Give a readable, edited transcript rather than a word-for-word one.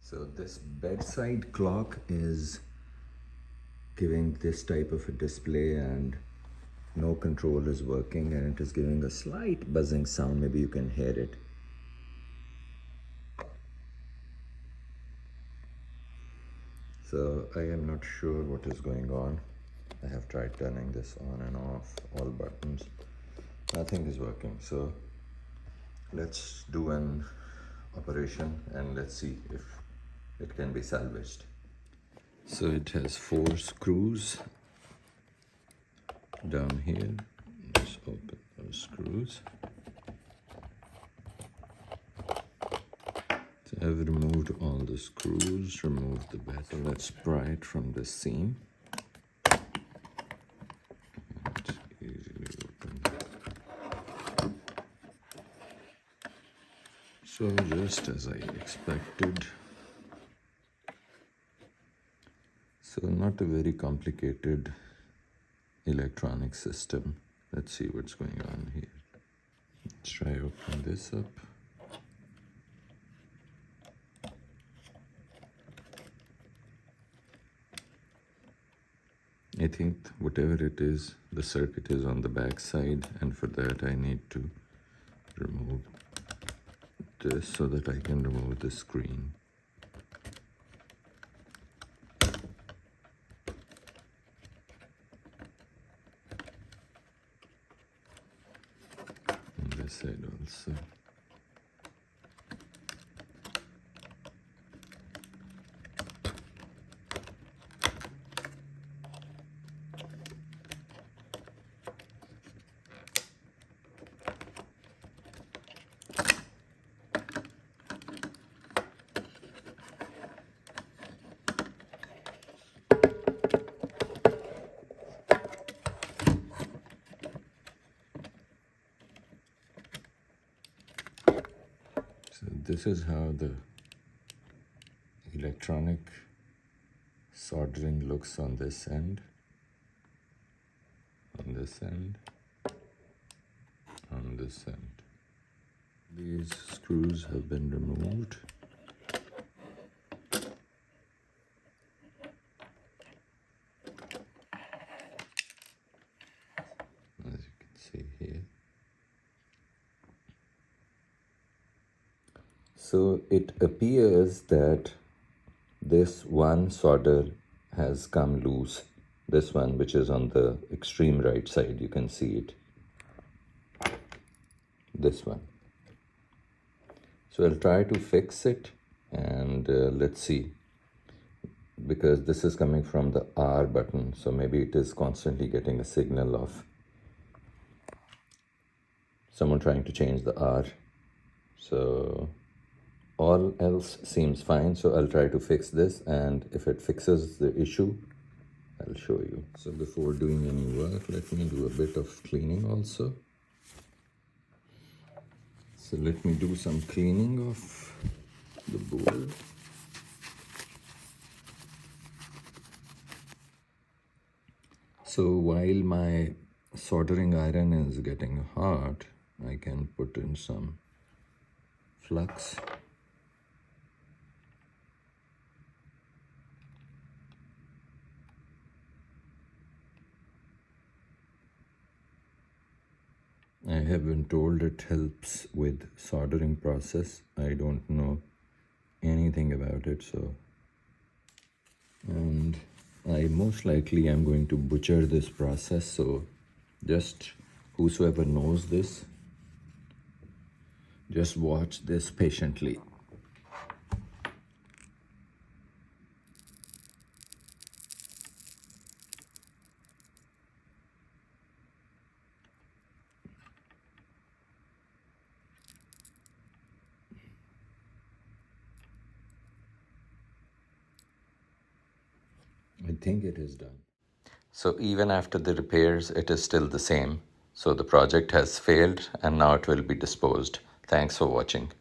So this bedside clock is giving this type of a display and no control is working, and it is giving a slight buzzing sound. Maybe you can hear it. So I am not sure what is going on. I have tried turning this on and off, all buttons. Nothing is working. So let's do an operation and let's see if it can be salvaged. So it has 4 screws down here. Let's open those screws. So I've removed all the screws, removed the bed. So let's pry it from the seam. It's easily open. So just as I expected. So not a very complicated electronic system. Let's see what's going on here. Let's try open this up. I think whatever it is, the circuit is on the back side, and for that I need to remove this so that I can remove the screen. On this side also. So this is how the electronic soldering looks on this end, on this end, on this end. These screws have been removed. As you can see here. So it appears that this one solder has come loose. This one, which is on the extreme right side, you can see it. This one. So I'll try to fix it and let's see. Because this is coming from the R button, so maybe it is constantly getting a signal of someone trying to change the R. So all else seems fine, so I'll try to fix this, and if it fixes the issue, I'll show you. So before doing any work, let me do a bit of cleaning also. So let me do some cleaning of the board. So while my soldering iron is getting hot, I can put in some flux. I have been told it helps with soldering process. I don't know anything about it, so. And I most likely am going to butcher this process, so just whosoever knows this, just watch this patiently. I think it is done. So even after the repairs, it is still the same. So the project has failed and now it will be disposed. Thanks for watching.